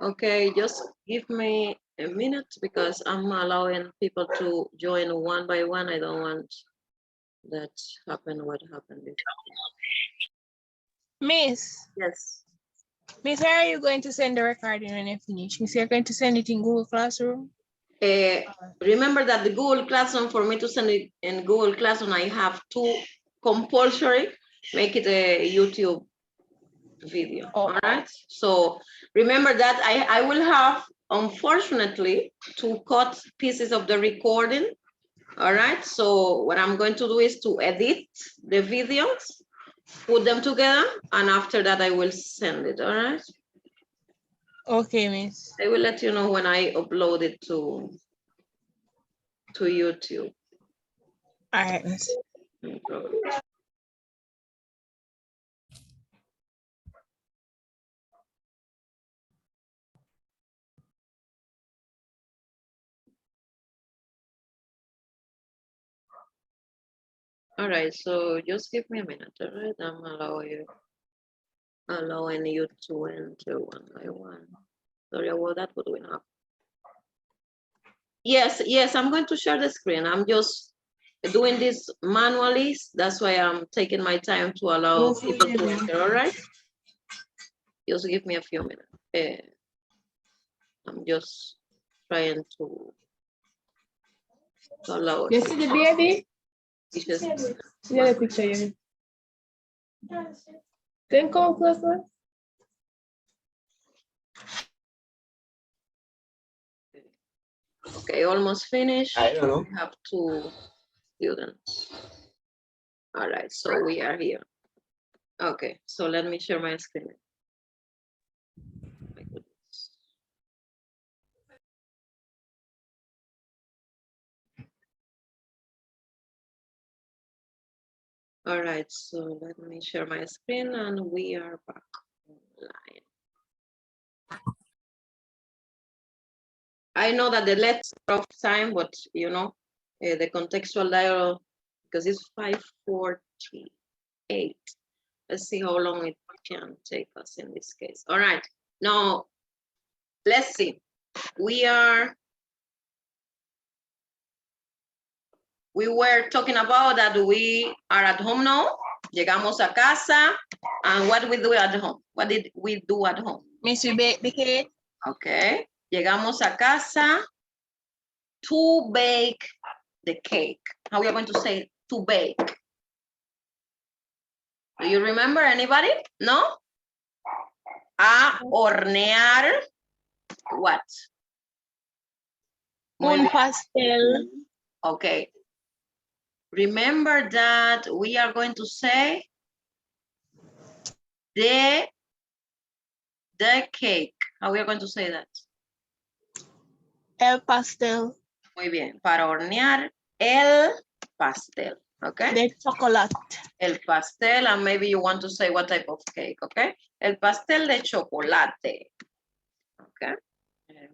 Okay, just give me a minute because I'm allowing people to join one by one. I don't want that happen what happened before. Miss, Yes. where are you going to send the recording when you finish? Miss, you're going to send it in Google Classroom? Remember that the Google Classroom, for me to send it in Google Classroom, I have to compulsory make it a YouTube video. Oh. All right. So remember that I will have, unfortunately, to cut pieces of the recording. All right. So what I'm going to do is to edit the videos, put them together, and after that I will send it. All right. Okay, Miss. I will let you know when I upload it to YouTube. All right, Miss. No problem. All right, so just give me a minute, all right? I'm allowing you to enter one by one. Sorry about that, but we have. Yes, I'm going to share the screen. I'm just doing this manually. That's why I'm taking my time to allow people to enter, all right? Just give me a few minutes. I'm just trying to allow. You see the baby? Just, See the picture, you. Then come closer. okay, almost finished. I don't know. We have 2 students. All right, so we are here. Okay, so let me share my screen. My goodness. All right, so let me share my screen and we are back online. I know that the less of time, but you know, the contextual dialogue, because it's 5:48. Let's see how long it can take us in this case. All right, now let's see. We were talking about that we are at home now. Llegamos a casa, and what we do at home? What did we do at home? Miss, we bake the cake. Okay. Llegamos a casa to bake the cake. How we are going to say to bake? Do you remember anybody? No? A hornear what? Un pastel. Okay. Remember that we are going to say the cake. How we are going to say that? El pastel. Muy bien. Para hornear el pastel. Okay. De chocolate. El pastel, and maybe you want to say what type of cake, okay? El pastel de chocolate. Okay.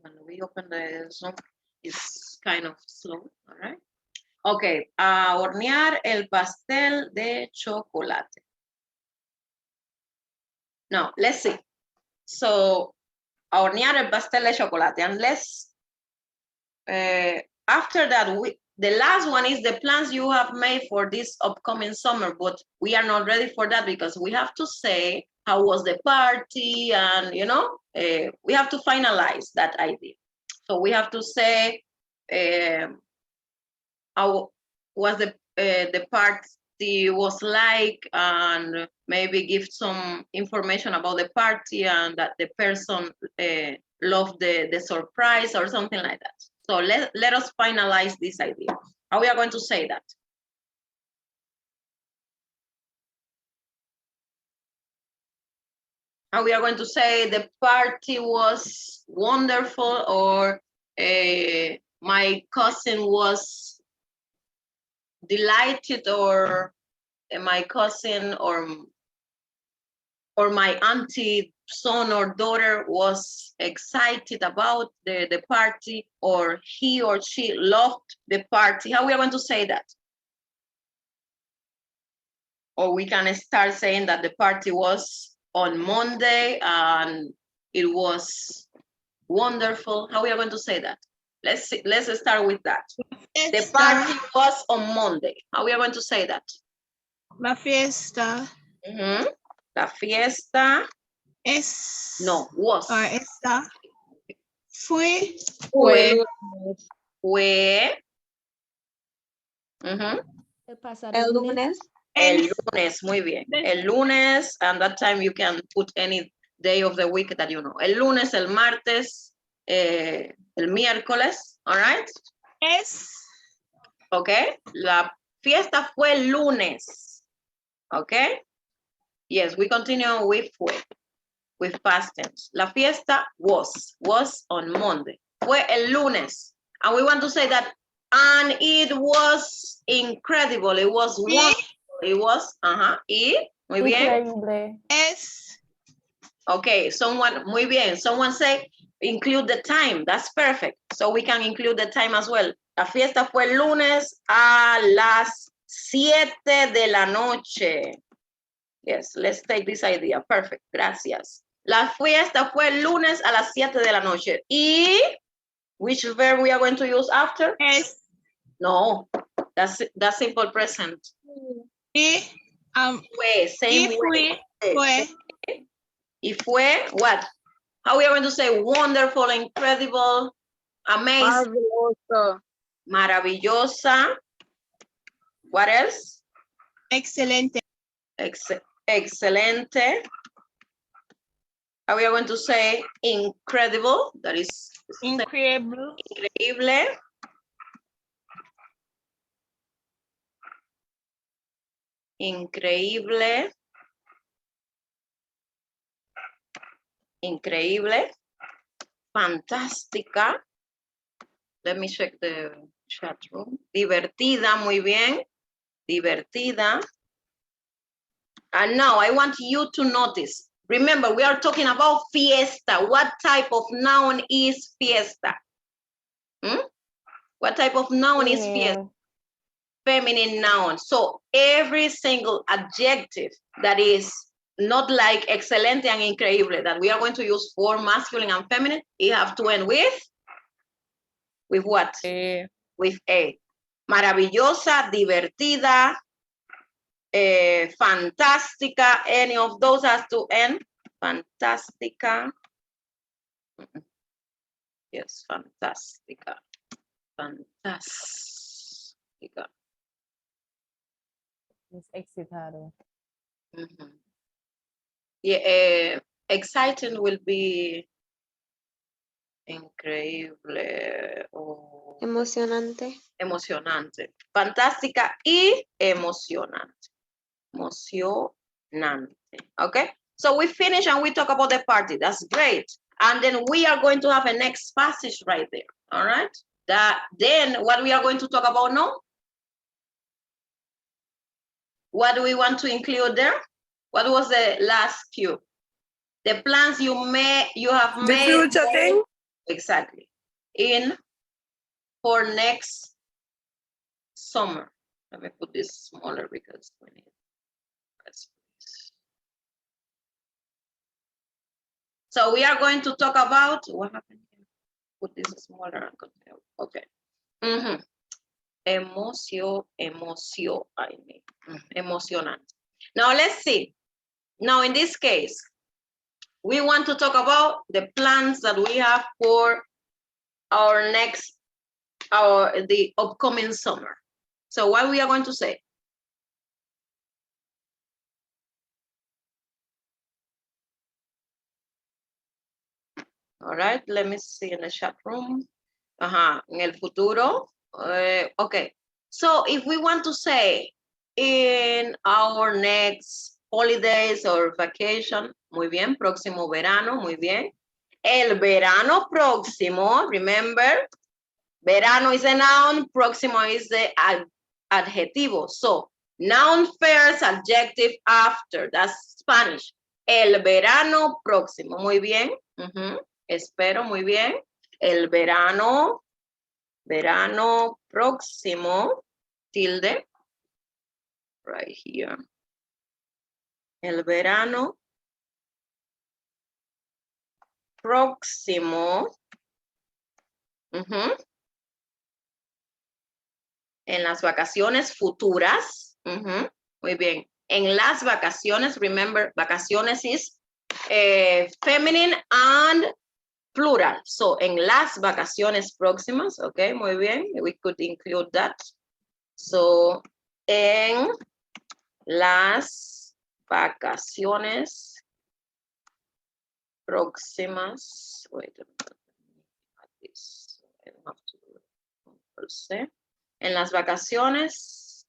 When we open the Zoom, it's kind of slow, all right? Okay, a hornear el pastel de chocolate. Now, let's see. So, a hornear el pastel de chocolate, and let's, after that, the last one is the plans you have made for this upcoming summer, but we are not ready for that because we have to say how was the party, and you know, we have to finalize that idea. So we have to say how was the party was like, and maybe give some information about the party and that the person loved the surprise or something like that. So let us finalize this idea. How we are going to say that? How we are going to say the party was wonderful, or my cousin was delighted, or my cousin or my auntie son or daughter was excited about the party, or he or she loved the party. How we are going to say that? Or we can start saying that the party was on Monday and it was Wonderful. How we are going to say that? Let's see, let's start with that. The Fiesta. party was on Monday. How we are going to say that? La fiesta La fiesta. es. No, was. Or esta. Fue. Fue. El lunes. El lunes, muy bien. El lunes, and that time you can put any day of the week that you know. El lunes, el martes, el miércoles, all right? Es. Okay. La fiesta fue el lunes. Okay. Yes, we continue with fue, with past tense. La fiesta was on Monday. Fue el lunes. And we want to say that, and it was incredible. It was wonderful. It was, y, muy bien. Increíble. Es. Okay, someone, muy bien. Someone say, include the time. That's perfect. So we can include the time as well. La fiesta fue el lunes a las 7 de la noche. Yes, let's take this idea. Perfect, gracias. La fiesta fue el lunes a las 7 de la noche. Y, which verb we are going to use after? Es. No, that's simple present. Y. Fue, same Y way. fue. Y fue, what? How we are going to say wonderful, incredible, amazing, Maravilloso. maravillosa. What else? Excelente. Excelente. How we are going to say incredible? That is Increíble. increíble. Increíble. Increíble. Fantástica. Let me check the chat room. Divertida, muy bien. Divertida. And now I want you to notice. Remember, we are talking about fiesta. What type of noun is fiesta? What type of noun is fiesta? Feminine noun. So every single adjective that is not like excelente and increíble that we are going to use for masculine and feminine, you have to end with what? With a. Maravillosa, divertida, fantástica, any of those has to end. Fantástica. Yes, fantástica. Fantástica. Es excitado. Yeah, exciting will be increíble o Emocionante. emocionante. Fantástica y emocionante. Emocionante. Okay, so we finish and we talk about the party. That's great. And then we are going to have a next passage right there. All right. Then what we are going to talk about now? What do we want to include there? What was the last cue? The plans you have made. The future thing? Exactly. For next summer. Let me put this smaller because we need less space. So we are going to talk about what happened here. Put this smaller. Okay. Emoción, I mean. Emocionante. Now let's see. Now in this case, we want to talk about the plans that we have for the upcoming summer. So what we are going to say? All right, let me see in the chat room. En el futuro. Okay, so if we want to say in our next holidays or vacation, muy bien, próximo verano, muy bien. El verano próximo, remember, verano is a noun, próximo is the adjetivo. So, noun first, adjective after, that's Spanish. El verano próximo, muy bien. Espero, muy bien. El verano próximo, tilde, right here. El verano próximo, Ujú. En las vacaciones futuras. Ujú. Muy bien. En las vacaciones, remember, vacaciones is feminine and plural. So, en las vacaciones próximas, okay, muy bien. We could include that. So, en las vacaciones próximas. Wait a minute. I don't have to do it. Control C. En las vacaciones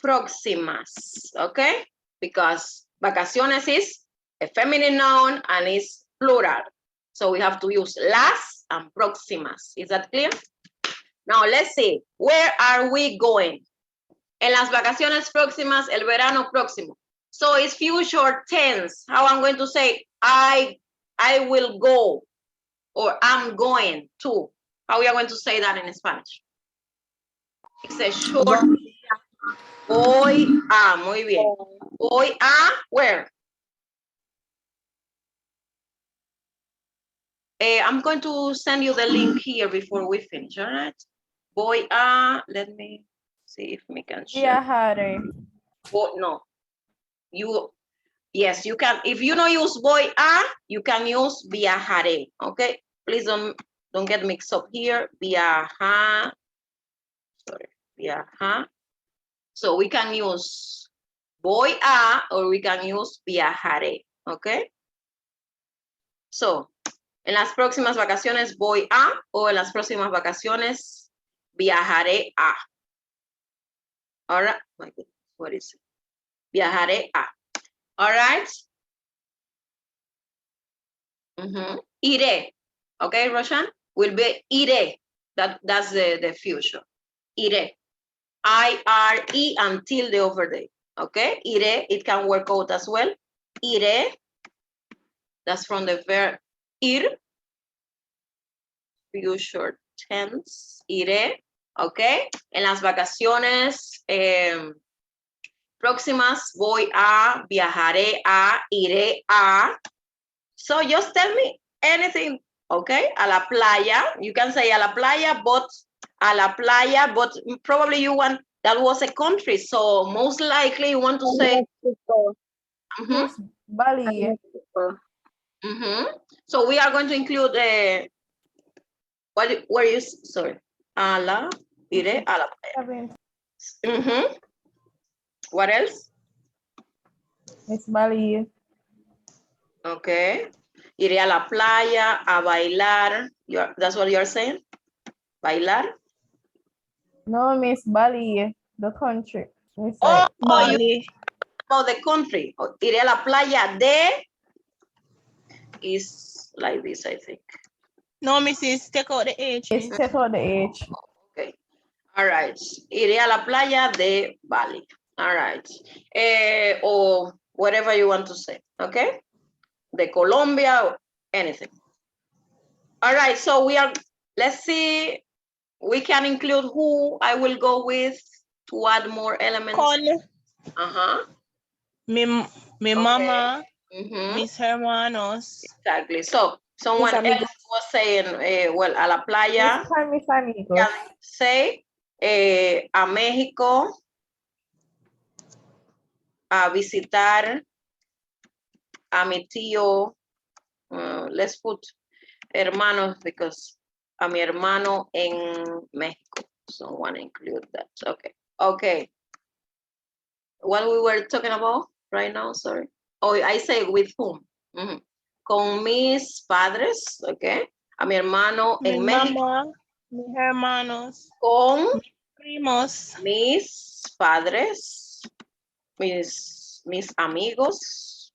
próximas, okay? Because vacaciones is a feminine noun and is plural. So we have to use las and próximas. Is that clear? Now let's see, where are we going? En las vacaciones próximas, el verano próximo. So it's future tense. How I'm going to say, I will go, or I'm going to. How we are going to say that in Spanish? It's a short. Voy a, muy bien. Voy a, where? I'm going to send you the link here before we finish, all right? Voy a, let me see if we can share. Viajaré. No, yes, you can. If you don't use voy a, you can use viajaré, okay? Please don't get mixed up here. Viaja, sorry, viaja. So we can use voy a or we can use viajaré, okay? So, en las próximas vacaciones voy a o en las próximas vacaciones viajaré a. All right, my goodness, what is it? Viajaré a. All right. Iré. Okay, Roshan? Will be iré. That's the future. Iré. I-R-E until the overday. Okay, iré. It can work out as well. Iré. That's from the verb ir. Future tense. Iré. Okay. En las vacaciones próximas voy a, viajaré a, iré a. So just tell me anything, okay? A la playa, you can say a la playa, but probably you want, that was a country, so most likely you want to say. Bali. So we are going to include where you, sorry, a la, iré a la playa. What else? It's Bali. Okay. Iré a la playa a bailar. That's what you're saying? Bailar? No, Miss Bali, the country. Oh, Bali. about the country. Iré a la playa de is like this, I think. No, Mrs. Take out the H. It's take out the H. Okay. All right. Iré a la playa de Bali. All right. Or whatever you want to say. Okay. De Colombia or anything. All right. So let's see. We can include who I will go with to add more elements. Con. Mi mama. Mis hermanos. Exactly. So someone else was saying, well, a la playa. Mis amigos. Can say a México a visitar a mi tío. Let's put hermanos because a mi hermano en México. Someone include that. Okay. Okay. What we were talking about right now, sorry. Oh, I say with whom? Con mis padres, okay. A mi hermano en México. Mamá, mis hermanos. Con mis primos. Mis padres. Mis amigos.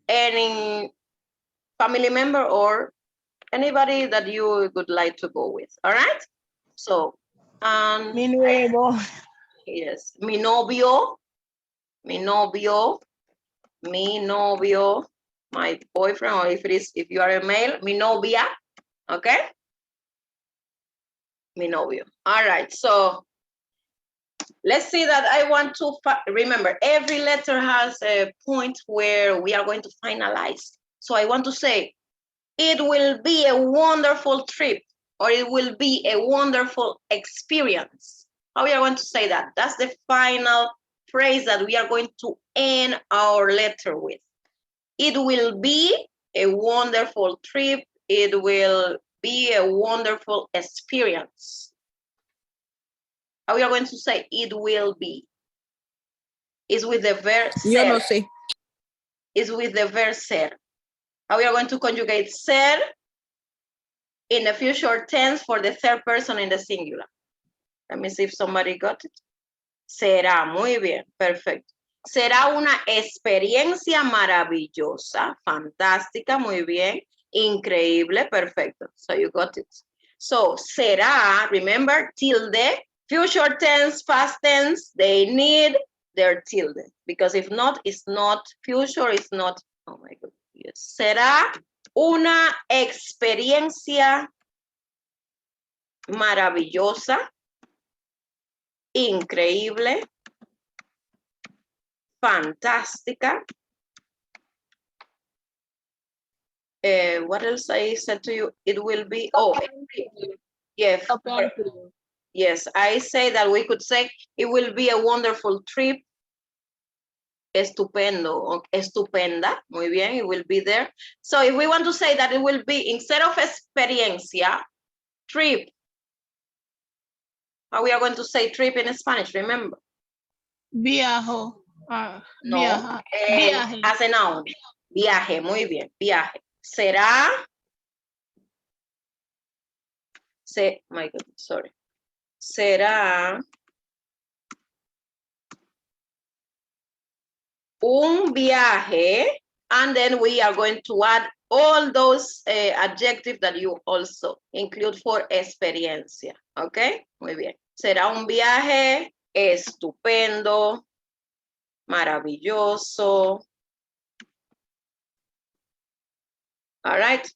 Any family member or anybody that you would like to go with. All right. So, Mi nuevo. yes, mi novio, my boyfriend, or if you are a male, mi novia, okay? Mi novio. All right, so let's see that I want to, remember, every letter has a point where we are going to finalize. So I want to say, it will be a wonderful trip, or it will be a wonderful experience. How we are going to say that? That's the final phrase that we are going to end our letter with. It will be a wonderful trip. It will be a wonderful experience. How we are going to say it will be? Is with the verb ser. Yo no sé. Is with the verb ser. How we are going to conjugate ser in the future tense for the third person in the singular. Let me see if somebody got it. Será, muy bien, perfecto. Será una experiencia maravillosa, fantástica, muy bien, increíble, perfecto. So you got it. So será, remember, tilde, future tense, past tense, they need their tilde. Because if not, it's not future, it's not, oh my God. Yes. Será una experiencia maravillosa, increíble, fantástica. What else I said to you? It will be, yes, yes, I say that we could say it will be a wonderful trip. Estupendo, estupenda, muy bien, it will be there. So if we want to say that it will be, instead of experiencia, trip. How we are going to say trip in Spanish, remember? Viajo. No, Viaje. as a noun. Viaje, muy bien, viaje. Será, my God, sorry. Será un viaje, and then we are going to add all those adjectives that you also include for experiencia, okay? Muy bien. Será un viaje estupendo, maravilloso. All right,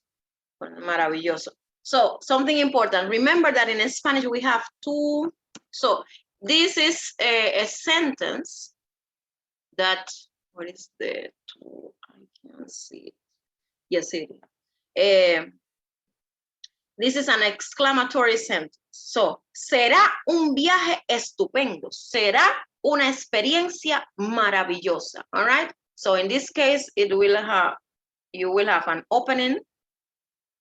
maravilloso. So something important, remember that in Spanish we have two, so this is a sentence that, what is the two? I can't see it. Yes, it is. This is an exclamatory sentence. So, será un viaje estupendo. Será una experiencia maravillosa. All right. So in this case, it will have, you will have an opening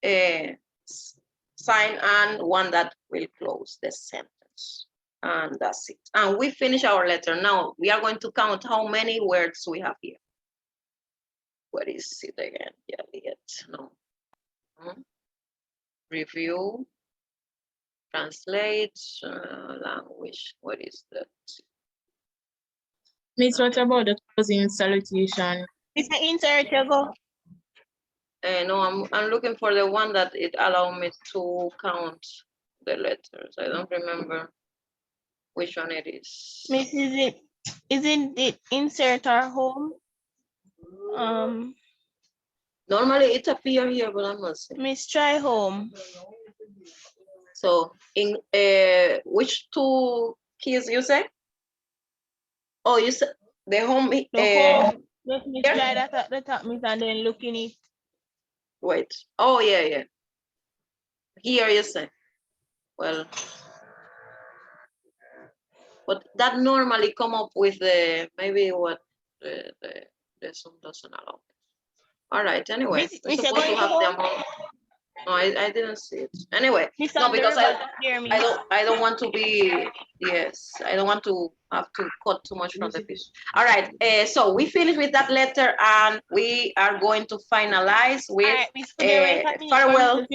sign and one that will close the sentence. And that's it. And we finish our letter. Now we are going to count how many words we have here. What is it again? Yeah, no. Review, translate, language. What is that? Miss, what about the closing salutation? It's an insert, you go. No, I'm looking for the one that it allow me to count the letters. I don't remember which one it is. Miss, isn't it insert or home? Normally it appears here, but I'm not seeing. Miss, try home. So in which two keys you say? Oh, you said the home. The home. Let me try that at the top, Miss, and then look in it. Wait. Oh, yeah. Here you say. Well, but that normally come up with the, maybe what the song doesn't allow. All right, anyway. We're supposed to have them all. No, I didn't see it. Anyway, no, because I don't want to be, yes, I don't want to have to cut too much from the fish. All right, so we finish with that letter and we are going to finalize with farewell.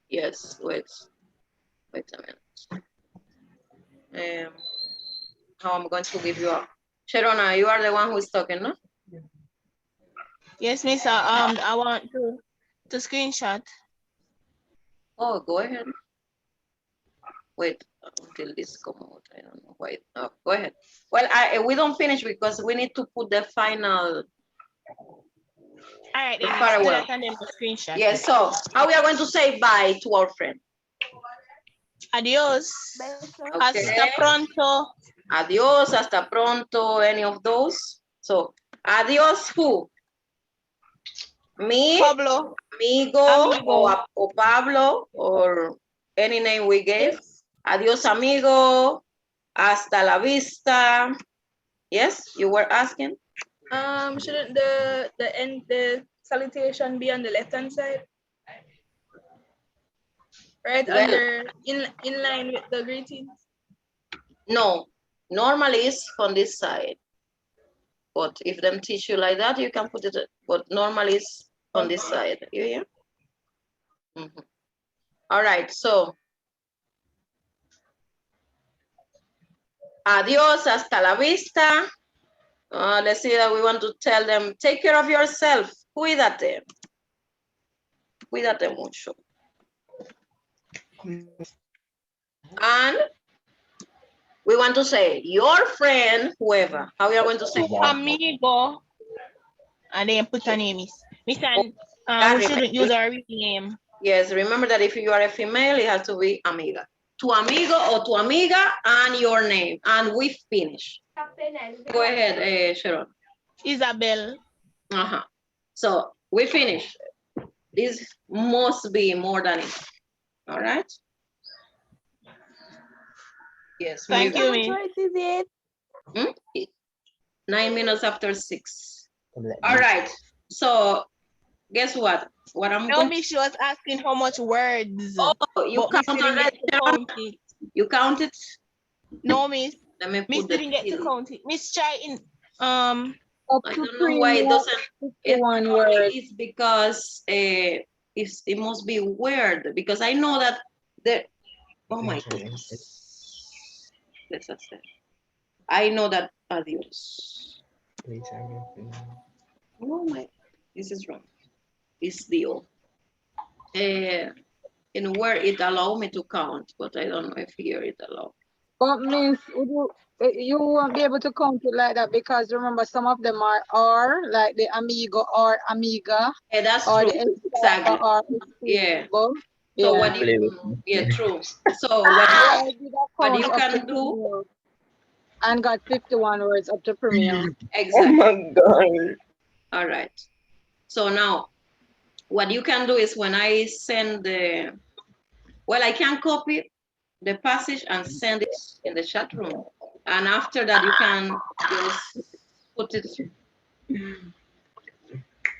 Yes, wait a minute. How I'm going to give you a, Sharona, you are the one who is talking, no? Yes, Miss, I want to screenshot. Oh, go ahead. Wait until this come out. I don't know why. Oh, go ahead. Well, we don't finish because we need to put the final. All right, then farewell. Screenshot. Yes. So how we are going to say bye to our friend? Adios. Okay. Hasta pronto. Adios. Hasta pronto. Any of those? So adios. Who? Me, Pablo. amigo, Amigo. or Pablo, or any name we gave. Yes. Adios, amigo. Hasta la vista. Yes, you were asking? Shouldn't the salutation be on the left hand side? Right Well, under in line with the greetings. no, normally it's on this side. But if them teach you like that, you can put it, but normally it's on this side. You hear? Mhm. All right, so. Adios, hasta la vista. Let's see that we want to tell them, take care of yourself. Cuídate. Cuídate mucho. And we want to say, your friend, whoever. How we are going to say? Amigo. And then put a name. Miss and we shouldn't use our real name. Yes, remember that if you are a female, it has to be amiga. Tu amigo or tu amiga and your name. And we finish. Go ahead, Sharon. Isabel. So we finish. This must be more than it. All right? Yes. Thank you, Miss. What is it? 9 minutes after 6. All right. So guess what? What I'm No, going Miss, she was asking how much words. Oh, you but Miss count didn't already? get to count it. You count it? No, Miss. Let me Miss put the didn't get to till. count it. Miss try in Up I to don't know why it doesn't. It 51 probably words. is because it must be weird because I know that the. Oh my goodness. Let's just say. I know that adios. Oh my, this is wrong. It's the O. In where it allow me to count, but I don't know if here it allow. But means you won't be able to count it like that because remember some of them are like the amigo or amiga. Yeah, that's or true. the Exactly. or Yeah. So So what you, yeah, true. So what you can do, and got 51 words up to premiere. exactly. Oh my God. All right. So now what you can do is when I send the, well, I can copy the passage and send it in the chat room. And after that, you can just put it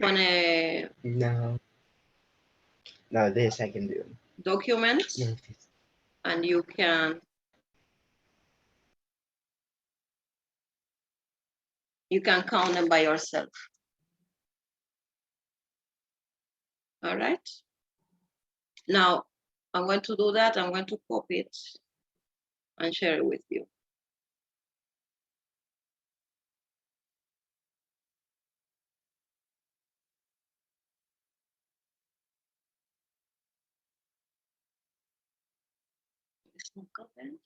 on a No, this I can do. document, Yes. and you can count them by yourself. All right. Now I'm going to do that. I'm going to copy it and share it with you. It's not copied.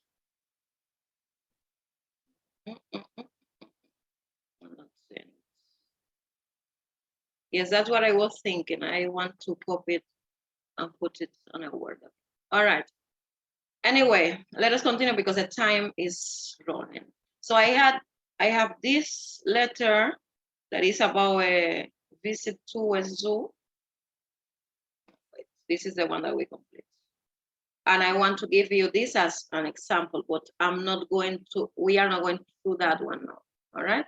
I'm not seeing it. Yes, that's what I was thinking. I want to copy it and put it on a Word. All right. Anyway, let us continue because the time is running. So I have this letter that is about a visit to a zoo. This is the one that we complete. And I want to give you this as an example, but we are not going to do that one now, all right?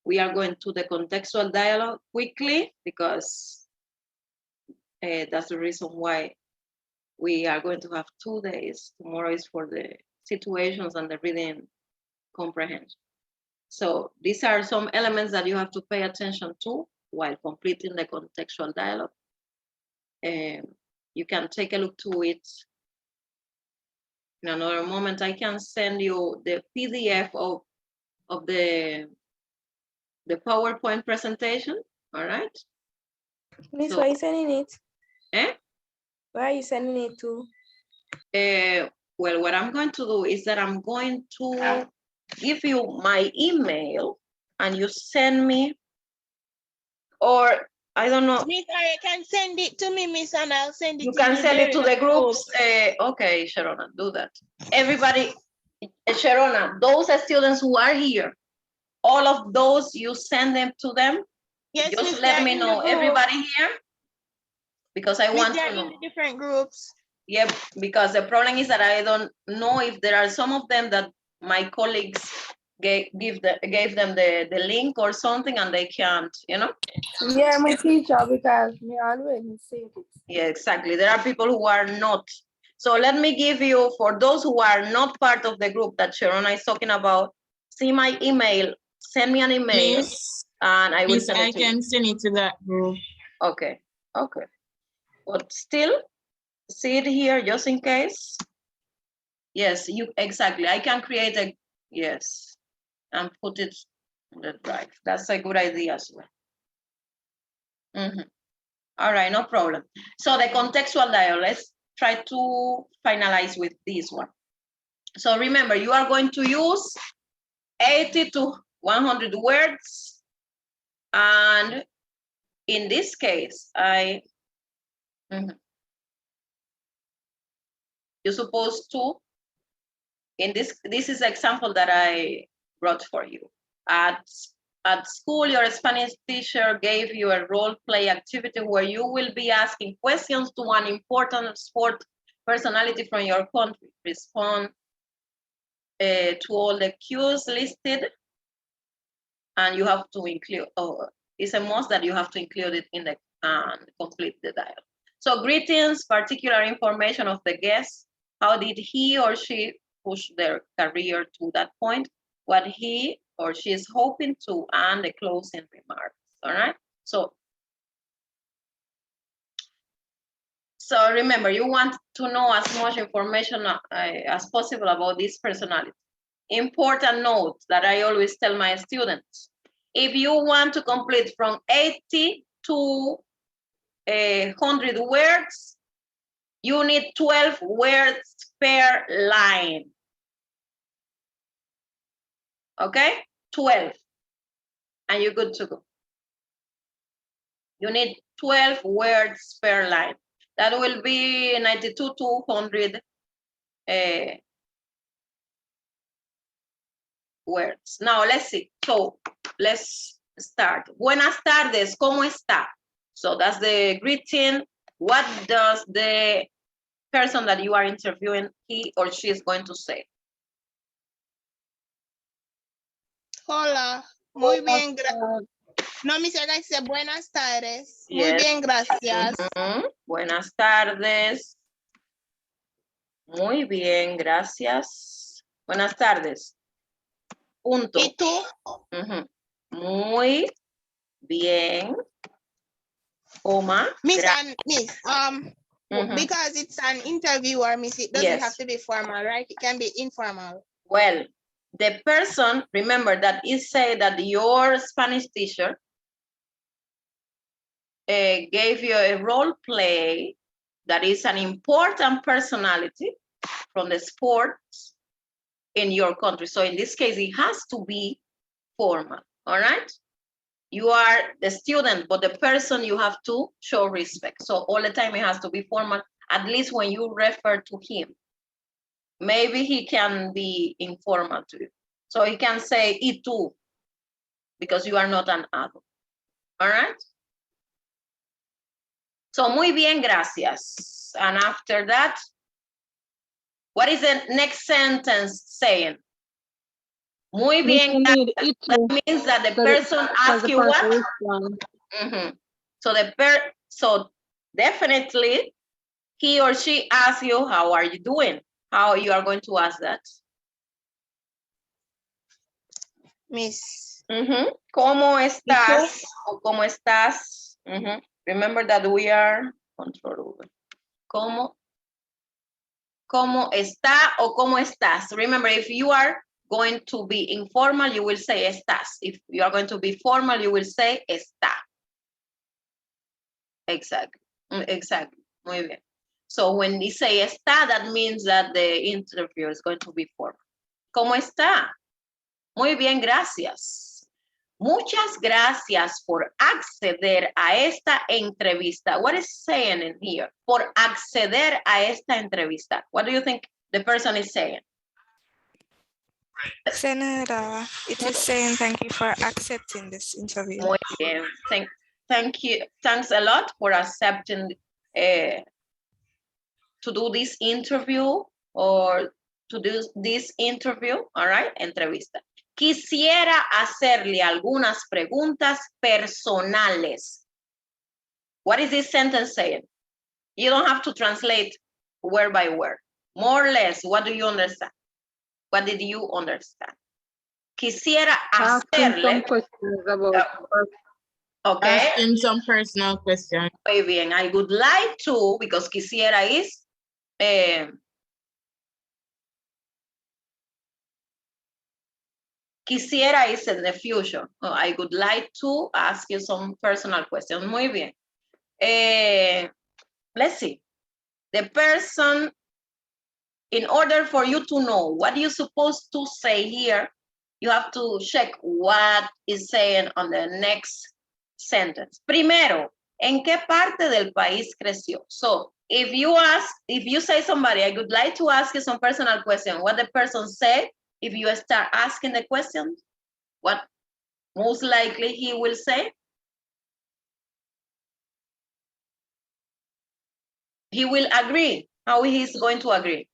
We are going to the contextual dialogue quickly because that's the reason why we are going to have 2 days. Tomorrow is for the situations and the reading comprehension. So these are some elements that you have to pay attention to while completing the contextual dialogue. You can take a look to it in another moment. I can send you the PDF of the PowerPoint presentation, all right? Miss, So, why are you sending it? eh? Where are you sending it to? Well, what I'm going to do is that I'm going to give you my email and you send me, or I don't know. Miss, I can send it to me, Miss, and I'll send it You to can you send it to the during groups. Okay, Sharona, do that. Everybody, Sharona, those students who are here, all of those, you send them to them Yes, Just Miss, let they're me in the know. group. Everybody here? Because I Miss, want they're to know. in the different groups. Yeah, because the problem is that I don't know if there are some of them that my colleagues gave them the link or something and they can't, you know? Yeah, my teacher, because me always think it. Yeah, exactly. There are people who are not. So let me give you, for those who are not part of the group that Sharona is talking about, see my email, send me an email, Miss, and I will Miss, send I it to you. can send it to that group. Okay, okay. But still, see it here just in case. Yes, you exactly. I can create a, yes, and put it on the drive. That's a good idea as well. All right, no problem. So the contextual dialogue, let's try to finalize with this one. So remember, you are going to use 80 to 100 words. And in this case, you're supposed to, in this is an example that I brought for you. At school, your Spanish teacher gave you a role play activity where you will be asking questions to an important sport personality from your country. Respond to all the cues listed, and you have to include, it's a must that you have to include it in the, complete the dialogue. So greetings, particular information of the guest. How did he or she push their career to that point? What he or she is hoping to, and the closing remarks, all right? So remember, you want to know as much information as possible about this personality. Important note that I always tell my students, if you want to complete from 80 to 100 words, you need 12 words per line. Okay, 12, and you're good to go. You need 12 words per line. That will be 92 to 100 words. Now let's see. So let's start. Buenas tardes, ¿cómo está? So that's the greeting. What does the person that you are interviewing, he or she is going to say? Hola, muy bien. No, Miss, I say buenas tardes. Muy Yes. bien, gracias. Buenas tardes. Muy bien, gracias. Buenas tardes. Punto. ¿Y tú? Muy bien, coma. Miss, because it's an interview, or Miss, it doesn't have to be formal, right? It can be informal. Well, the person, remember that it said that your Spanish teacher gave you a role play that is an important personality from the sports in your country. So in this case, it has to be formal, all right? You are the student, but the person you have to show respect. So all the time it has to be formal, at least when you refer to him. Maybe he can be informal to you. So he can say, y tú, because you are not an adult, all right? So muy bien, gracias. And after that, what is the next sentence saying? Muy bien, gracias. That means that the person asks you what? So definitely he or she asks you, how are you doing? How you are going to ask that? Miss. ¿Cómo estás? O ¿cómo estás? Remember that we are control. ¿Cómo está o cómo estás? Remember, if you are going to be informal, you will say estás. If you are going to be formal, you will say está. Exactly. Exactly. Muy bien. So when you say está, that means that the interview is going to be formal. ¿Cómo está? Muy bien, gracias. Muchas gracias por acceder a esta entrevista. What is saying in here? Por acceder a esta entrevista. What do you think the person is saying? Senator, it is saying thank you for accepting this interview. Muy bien. Thank you. Thanks a lot for accepting to do this interview or to do this interview. All right, entrevista. Quisiera hacerle algunas preguntas personales. What is this sentence saying? You don't have to translate word by word. More or less, what do you understand? What did you understand? Quisiera Asking hacerle. some questions about Okay. Ask him some personal question. Muy bien. I would like to, because quisiera is quisiera is in the future. Oh, I would like to ask you some personal questions. Muy bien. Let's see. The person, in order for you to know what you're supposed to say here, you have to check what is saying on the next sentence. Primero, ¿en qué parte del país creció? So, if you say somebody, I would like to ask you some personal question, what the person said, if you start asking the question, what most likely he will say? He will agree. How he's going to agree?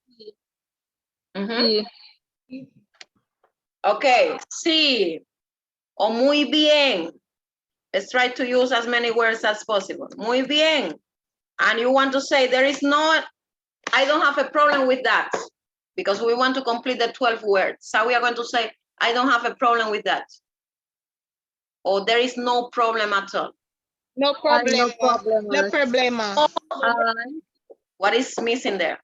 sí, Okay, sí, o muy bien. Let's try to use as many words as possible. Muy bien. And you want to say, I don't have a problem with that, because we want to complete the 12 words. So we are going to say, I don't have a problem with that. Or there is no problem at all. No ay, no problema. No problema. problema. What is missing there?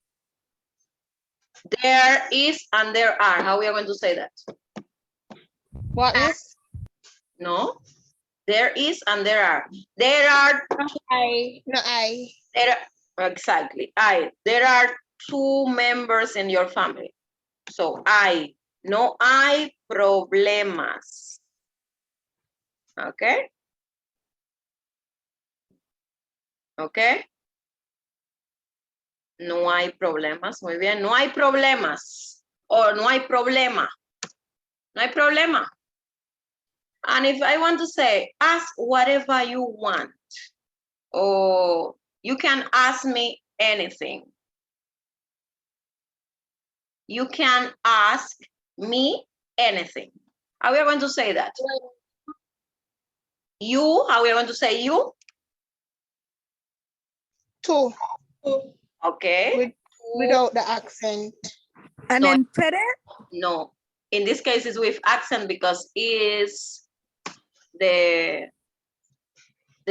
There is and there are. How we are going to say that? What is? No. There is and there are. There are. Exactly. There are 2 members in your family. So no hay problemas. Okay. Okay. No hay problemas. Muy bien. No hay problemas. O no hay problema. No hay problema. And if I want to say, ask whatever you want, or you can ask me anything. You can ask me anything. How are we going to say that? You, how are we going to say you? Two. Okay. Without the accent. And No. then puede? No. In this case, it's with accent because it's the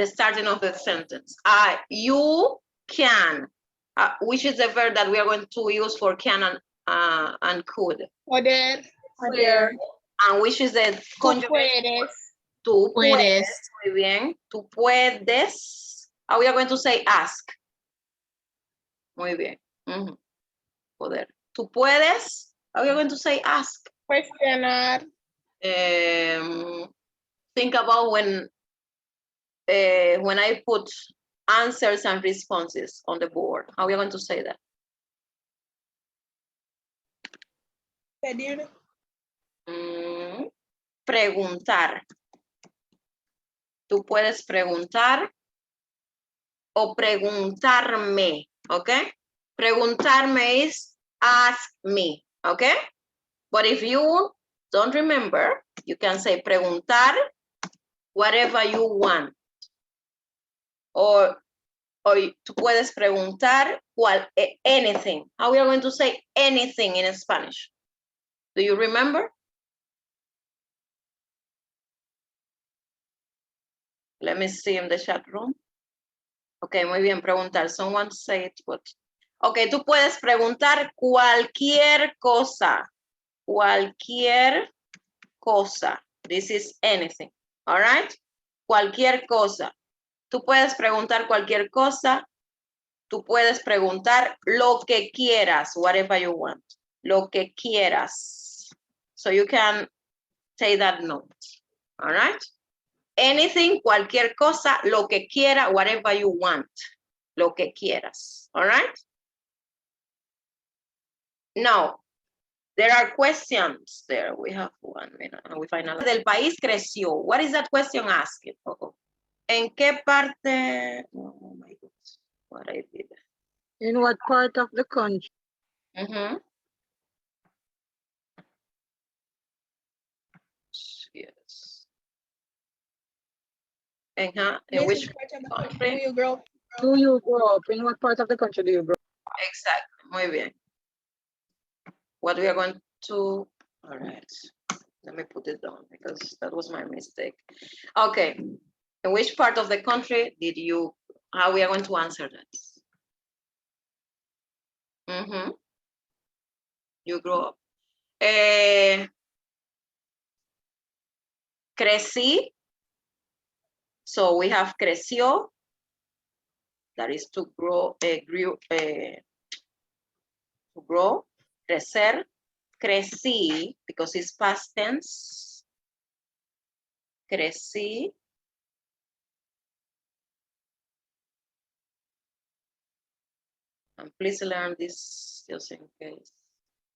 starting of the sentence. You can, which is the verb that we are going to use for can and could. Poder. And which is the conjugation? Tú puedes. Muy bien. Tú puedes. How we are going to say ask? Muy bien. Poder. Tú puedes. How we are going to say ask? Cuestionar. Think about when I put answers and responses on the board. How are we going to say that? Pedir. Preguntar. Tú puedes preguntar o preguntarme, okay? Preguntarme is ask me, okay? But if you don't remember, you can say preguntar whatever you want. Or tú puedes preguntar anything. How we are going to say anything in Spanish? Do you remember? Let me see in the chat room. Okay, muy bien, preguntar. Someone say it, but... Okay, tú puedes preguntar cualquier cosa. Cualquier cosa. This is anything. All right? Cualquier cosa. Tú puedes preguntar cualquier cosa. Tú puedes preguntar lo que quieras, whatever you want. Lo que quieras. So you can take that note. All right? Anything, cualquier cosa, lo que quiera, whatever you want. Lo que quieras. All right? Now, There are questions there. We have one. We finalize. Del país creció. What is that question asking? ¿En qué parte? Oh my goodness. What I did. In what part of the country? Yes. In which part of the country do country? you grow up? Do you grow up? In what part of the country do you grow up? Exactly. Muy bien. What we are going to, all right. Let me put it down because that was my mistake. Okay. In which part of the country did you, how we are going to answer that? You grew up. Crecí. So we have creció. That is to grow, to grow, crecer. Crecí, because it's past tense. Crecí. And please learn this just in case.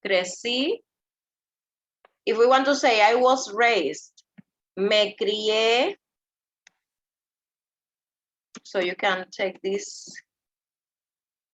Crecí. If we want to say I was raised, me crié. So you can take this